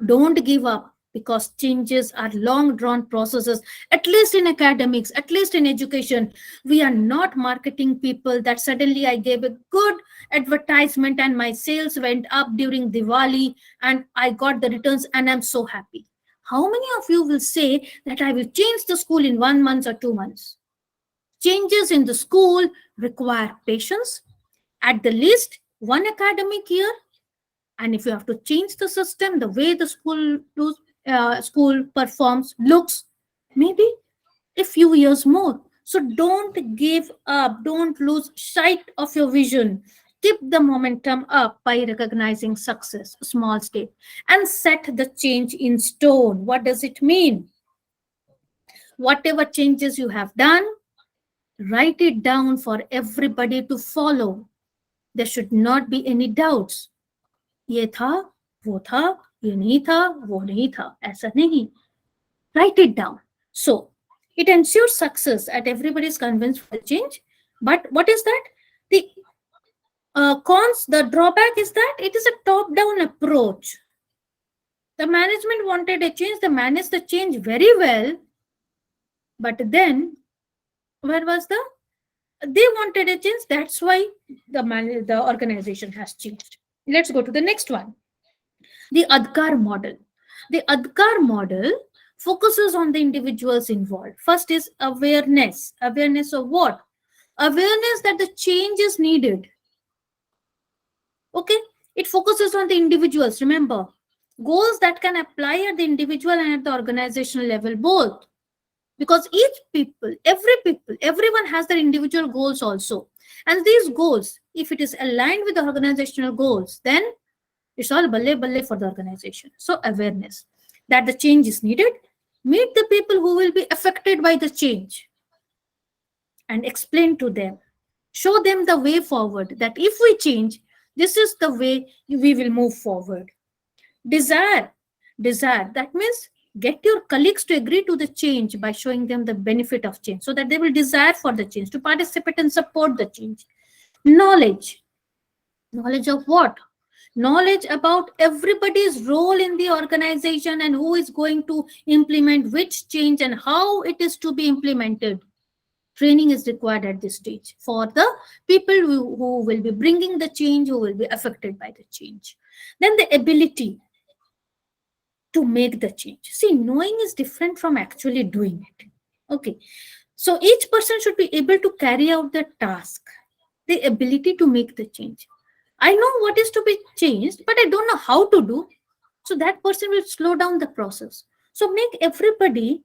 S3: don't give up because changes are long drawn processes, at least in academics, at least in education. We are not marketing people that suddenly I gave a good advertisement and my sales went up during Diwali and I got the returns and I'm so happy. How many of you will say that I will change the school in 1 month or 2 months? Changes in the school require patience, at the least 1 academic year. And if you have to change the system, the way the school performs, looks, maybe a few years more. So don't give up. Don't lose sight of your vision. Keep the momentum up by recognizing success, small step, and set the change in stone. What does it mean? Whatever changes you have done, write it down for everybody to follow. There should not be any doubts. ये था, वो था, ये नहीं था, वो नहीं था, ऐसा नहीं. Write it down. So it ensures success at everybody is convinced for the change. But what is that? The cons, the drawback is that it is a top-down approach. The management wanted a change. They managed the change very well. But then, where was they wanted a change. That's why the organization has changed. Let's go to the next one. The ADKAR model. The ADKAR model focuses on the individuals involved. First is awareness. Awareness of what? Awareness that the change is needed. Okay? It focuses on the individuals. Remember, goals that can apply at the individual and at the organizational level both. Because everyone has their individual goals also. And these goals, if it is aligned with the organizational goals, then it's all balle for the organization. So awareness that the change is needed. Meet the people who will be affected by the change and explain to them. Show them the way forward, that if we change, this is the way we will move forward. Desire. That means get your colleagues to agree to the change by showing them the benefit of change so that they will desire for the change, to participate and support the change. Knowledge. Knowledge of what? Knowledge about everybody's role in the organization and who is going to implement which change and how it is to be implemented. Training is required at this stage for the people who will be bringing the change, who will be affected by the change. Then the ability to make the change. See, knowing is different from actually doing it. Okay. So each person should be able to carry out the task, the ability to make the change. I know what is to be changed, but I don't know how to do. So that person will slow down the process. So make everybody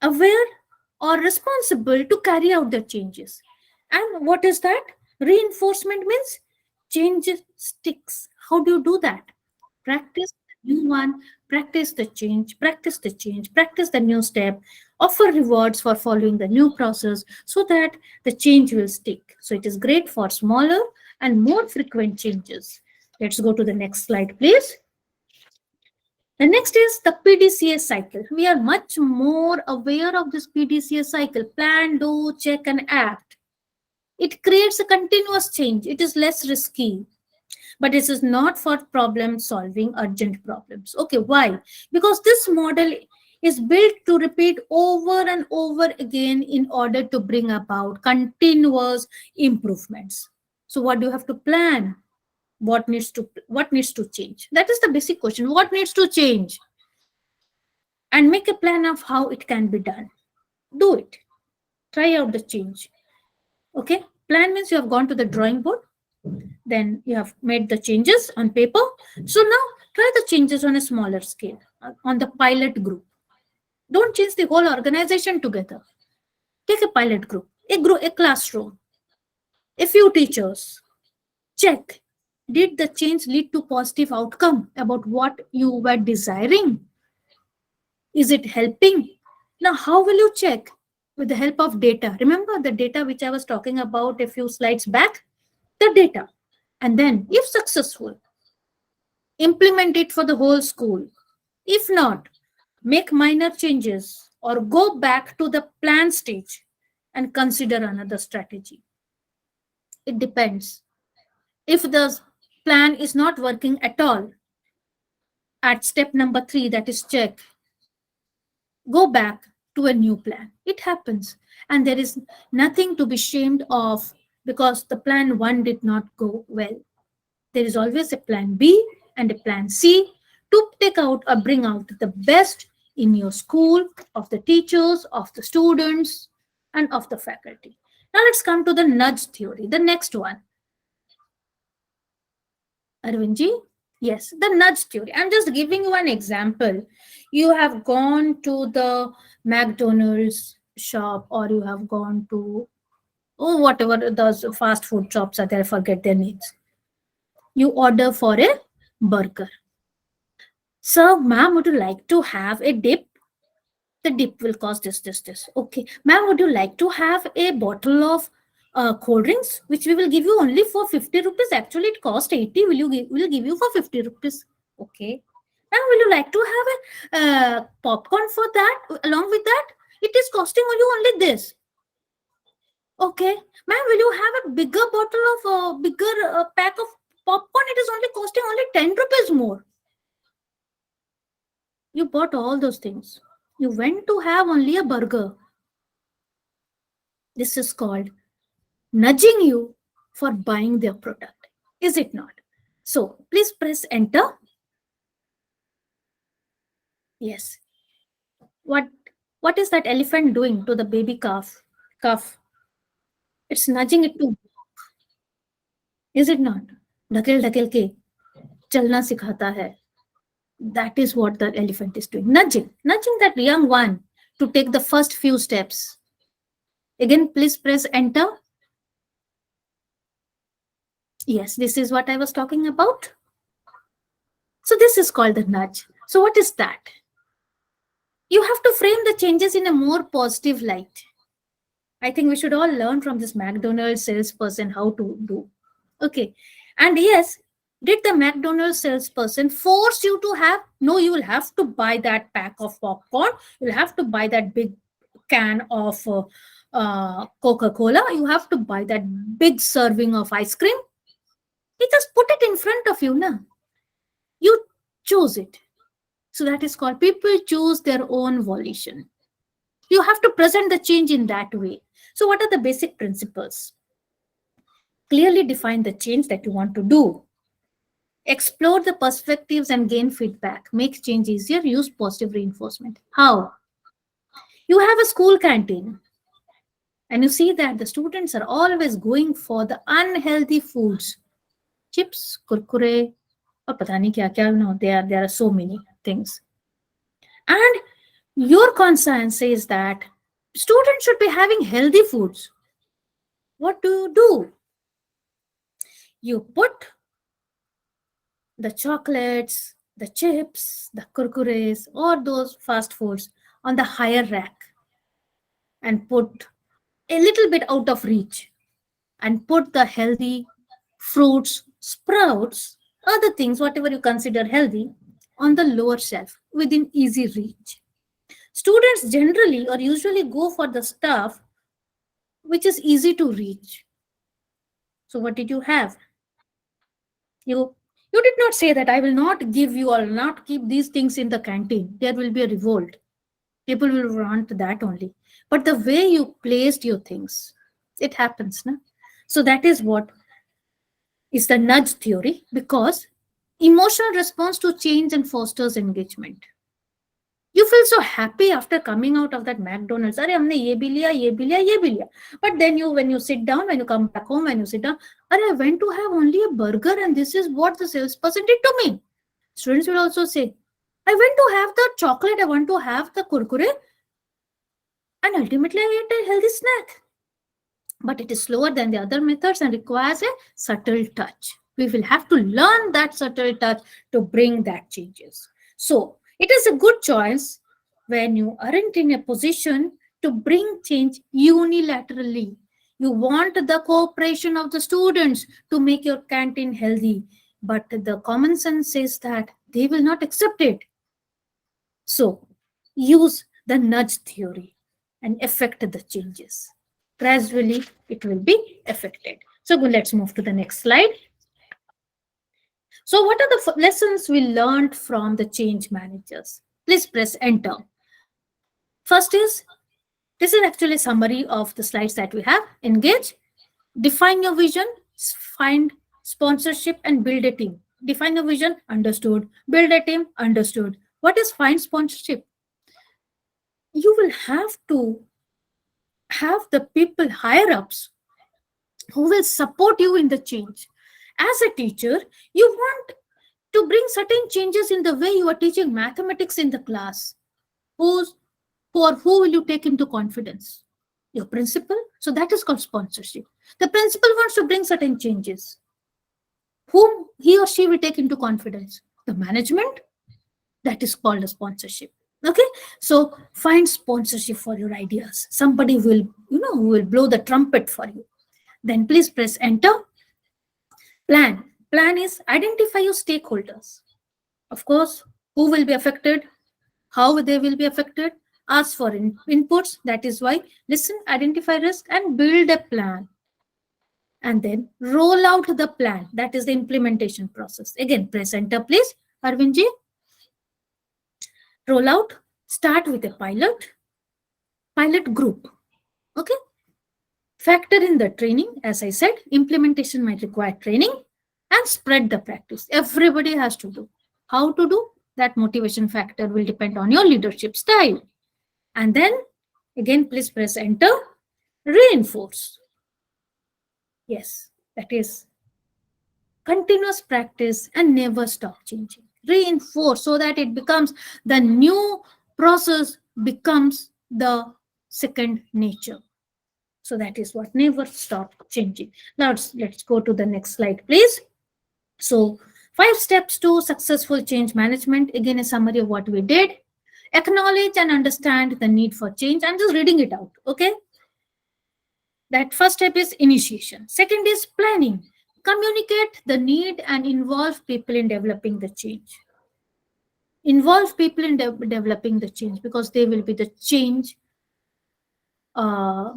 S3: aware or responsible to carry out the changes. And what is that? Reinforcement means change sticks. How do you do that? Practice the new one, practice the change, practice the new step, offer rewards for following the new process so that the change will stick. So it is great for smaller and more frequent changes. Let's go to the next slide, please. The next is the PDCA cycle. We are much more aware of this PDCA cycle. Plan, do, check, and act. It creates a continuous change. It is less risky. But this is not for problem solving urgent problems. Okay, why? Because this model is built to repeat over and over again in order to bring about continuous improvements. So what do you have to plan? What needs to change? That is the basic question. What needs to change? And make a plan of how it can be done. Do it. Try out the change. Okay, plan means you have gone to the drawing board, then you have made the changes on paper. So now try the changes on a smaller scale, on the pilot group. Don't change the whole organization together. Take a pilot group, a classroom, a few teachers. Check, did the change lead to positive outcome about what you were desiring? Is it helping? Now how will you check? With the help of data. Remember the data which I was talking about a few slides back? The data. And then, if successful, implement it for the whole school. If not, make minor changes or go back to the plan stage and consider another strategy. It depends. If the plan is not working at all, at step number 3, that is check, go back to a new plan. It happens. And there is nothing to be ashamed of because the plan 1 did not go well. There is always a plan B and a plan C to take out or bring out the best in your school, of the teachers, of the students, and of the faculty. Now let's come to the nudge theory, the next one. Arvindji? Yes, the nudge theory. I'm just giving you an example. You have gone to the McDonald's shop or you have gone to, whatever those fast food shops are there, forget their names. You order for a burger. Sir, ma'am, would you like to have a dip? The dip will cost this. Okay. Ma'am, would you like to have a bottle of cold drinks, which we will give you only for 50 rupees? Actually, it cost 80. We'll give you for 50 rupees. Okay. Now, will you like to have a popcorn for that? Along with that, it is costing you only this. Okay. Ma'am, will you have a bigger bottle of bigger pack of popcorn? It is only costing only 10 rupees more. You bought all those things. You went to have only a burger. This is called nudging you for buying their product. Is it not? So please press enter. Yes. What is that elephant doing to the baby calf? It's nudging it to walk. Is it not? Dhakel ke chalna sikhata hai. That is what the elephant is doing. Nudging that young one to take the first few steps. Again, please press enter. Yes, this is what I was talking about. So this is called the nudge. So what is that? You have to frame the changes in a more positive light. I think we should all learn from this McDonald's salesperson how to do. Okay. And yes, did the McDonald's salesperson force you to have? No, you will have to buy that pack of popcorn. You'll have to buy that big can of Coca-Cola. You have to buy that big serving of ice cream. He just put it in front of you. Na? You choose it. So that is called people choose their own volition. You have to present the change in that way. So what are the basic principles? Clearly define the change that you want to do. Explore the perspectives and gain feedback. Make change easier. Use positive reinforcement. How? You have a school canteen. And you see that the students are always going for the unhealthy foods. Chips, kurkure, or pata nahi kya kya. No, there are so many things. And your conscience says that students should be having healthy foods. What do? You put the chocolates, the chips, the kurkures, or those fast foods on the higher rack and put a little bit out of reach and put the healthy fruits, sprouts, other things, whatever you consider healthy, on the lower shelf within easy reach. Students generally or usually go for the stuff which is easy to reach. So what did you have? You did not say that I will not give you or not keep these things in the canteen. There will be a revolt. People will want that only. But the way you placed your things, it happens. Na? So that is what is the nudge theory, because emotional response to change and fosters engagement. You feel so happy after coming out of that McDonald's. Arey, humne ye bhi liya, ye bhi liya, ye bhi liya. But then when you sit down, when you come back home, when you sit down, I went to have only a burger and this is what the salesperson did to me. Students will also say, I went to have the chocolate, I want to have the kurkure, and ultimately I ate a healthy snack. But it is slower than the other methods and requires a subtle touch. We will have to learn that subtle touch to bring that changes. So it is a good choice when you aren't in a position to bring change unilaterally. You want the cooperation of the students to make your canteen healthy, but the common sense says that they will not accept it. So use the nudge theory and effect the changes. Gradually, it will be affected. So let's move to the next slide. So what are the lessons we learned from the change managers? Please press enter. First is, this is actually a summary of the slides that we have. Engage, define your vision, find sponsorship, and build a team. Define your vision, understood. Build a team, understood. What is find sponsorship? You will have to have the people higher ups who will support you in the change. As a teacher, you want to bring certain changes in the way you are teaching mathematics in the class. Who will you take into confidence? Your principal. So that is called sponsorship. The principal wants to bring certain changes. Whom he or she will take into confidence? The management. That is called a sponsorship. Okay, so find sponsorship for your ideas. Somebody will, who will blow the trumpet for you. Then please press enter. Plan. Plan is identify your stakeholders. Of course, who will be affected, how they will be affected, ask for inputs. That is why listen, identify risk, and build a plan. And then roll out the plan. That is the implementation process. Again, press enter, please, Arvindji. Roll out, start with a pilot group. Okay. Factor in the training. As I said, implementation might require training, and spread the practice. Everybody has to do. How to do? That motivation factor will depend on your leadership style. And then again, please press enter. Reinforce. Yes, that is continuous practice and never stop changing. Reinforce so that it becomes the new process, becomes the second nature. So that is what, never stop changing. Now let's go to the next slide, please. So 5 steps to successful change management. Again, a summary of what we did. Acknowledge and understand the need for change. I'm just reading it out, okay? That first step is initiation. Second is planning. Communicate the need and involve people in developing the change. Involve people in developing the change, because they will be the change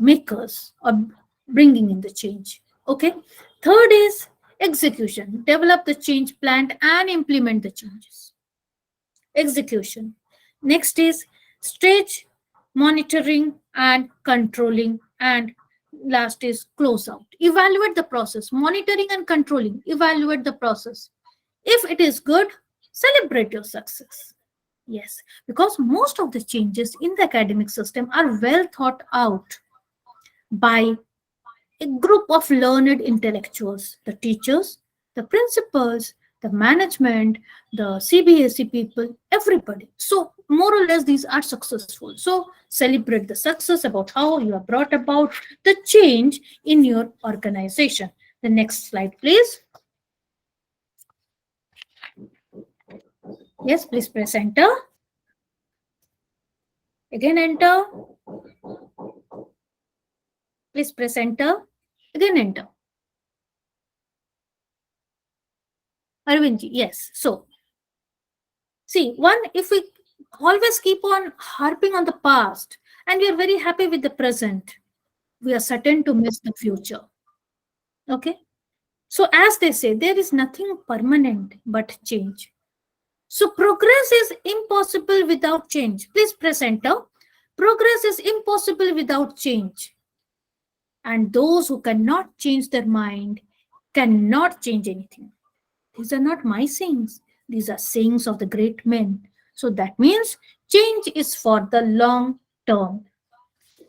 S3: makers or bringing in the change. Okay. Third is execution. Develop the change plan and implement the changes. Execution. Next is stage, monitoring and controlling, and last is close out. Evaluate the process. Monitoring and controlling. Evaluate the process. If it is good, celebrate your success. Yes, because most of the changes in the academic system are well thought out by a group of learned intellectuals, the teachers, the principals, the management, the CBSE people, everybody. So more or less these are successful. So celebrate the success about how you have brought about the change in your organization. The next slide, please. Yes, please press enter. Again, enter. Please press enter. Again, enter. Arvindji, yes. So, see, if we always keep on harping on the past and we are very happy with the present, we are certain to miss the future. Okay? So as they say, there is nothing permanent but change. So progress is impossible without change. Please press enter. Progress is impossible without change. And those who cannot change their mind cannot change anything. These are not my sayings. These are sayings of the great men. So that means change is for the long term,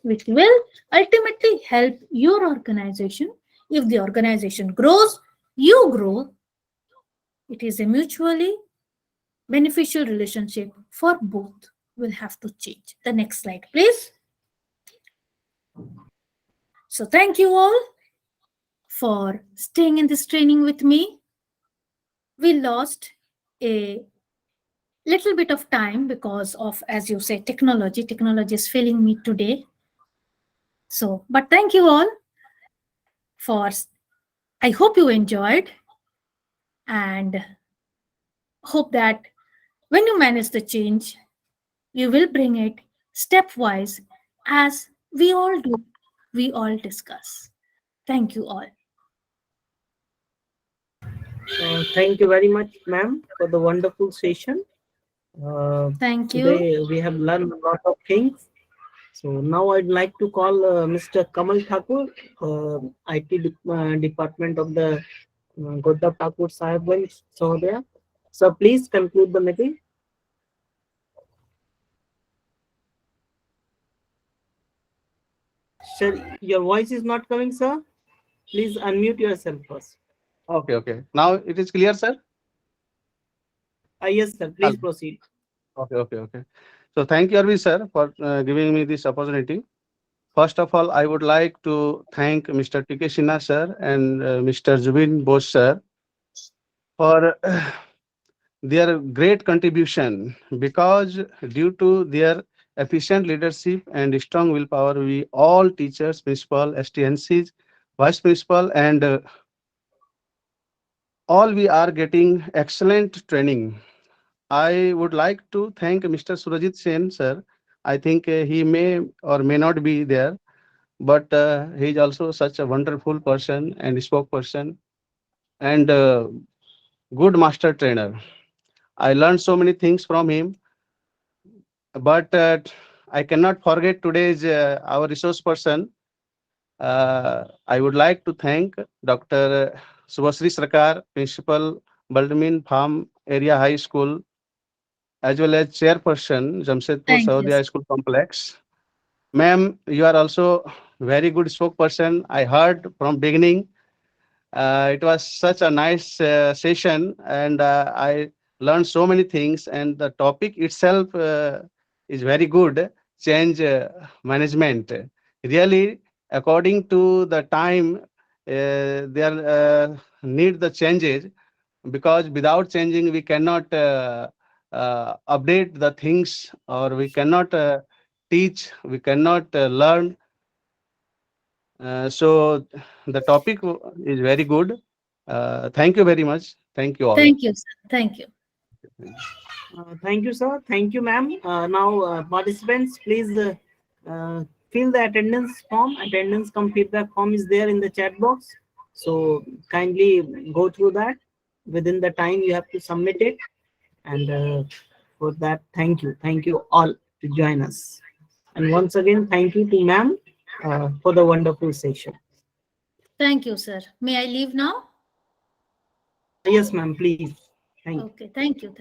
S3: which will ultimately help your organization. If the organization grows, you grow. It is a mutually beneficial relationship for both. We'll have to change. The next slide, please. So thank you all for staying in this training with me. We lost a little bit of time because of, as you say, technology. Technology is failing me today. So, but thank you all for, I hope you enjoyed, and hope that when you manage the change, you will bring it stepwise as we all do, we all discuss. Thank you all.
S2: Thank you very much, ma'am, for the wonderful session.
S3: Thank you.
S2: Today we have learned a lot of things. So now I'd like to call Mr. Kamal Thakur, IT department of the GODDA PAKUR SAHEBGANJ SAHODAYA. So please conclude the meeting. Sir, your voice is not coming, sir. Please unmute yourself first.
S4: Okay. Now it is clear, sir?
S2: Yes, sir. Please proceed.
S4: Okay. So thank you, Arvind, sir, for giving me this opportunity. First of all, I would like to thank Mr. T.K. Sinha, sir, and Mr. Zubin Bose, sir, for their great contribution, because due to their efficient leadership and strong willpower, we all teachers, principal, STNCs, vice principal, and all we are getting excellent training. I would like to thank Mr. Surajit Sen, sir. I think he may or may not be there, but he is also such a wonderful person and spokesperson and good master trainer. I learned so many things from him, but I cannot forget today's our resource person. I would like to thank Dr. SUBHOSREE SARKAR, Principal, BALDWIN Farm Area High School, as well as Chairperson, JAMSHEDPUR
S3: Thank you.
S4: SAHODAYA School Complex. Ma'am, you are also very good spokesperson. I heard from beginning. It was such a nice session, and I learned so many things. And the topic itself is very good. Change management. Really, according to the time, there need the changes, because without changing we cannot update the things, or we cannot teach, we cannot learn. So the topic is very good. Thank you very much. Thank you all.
S3: Thank you, sir. Thank you.
S2: Thank you, sir. Thank you, ma'am. Now, participants, please fill the attendance form. Attendance cum feedback form is there in the chat box. So kindly go through that. Within the time you have to submit it. And for that, thank you. Thank you all to join us. And once again, thank you to ma'am for the wonderful session.
S3: Thank you, sir. May I leave now?
S2: Yes, ma'am, please. Thank you.
S3: Okay, thank you.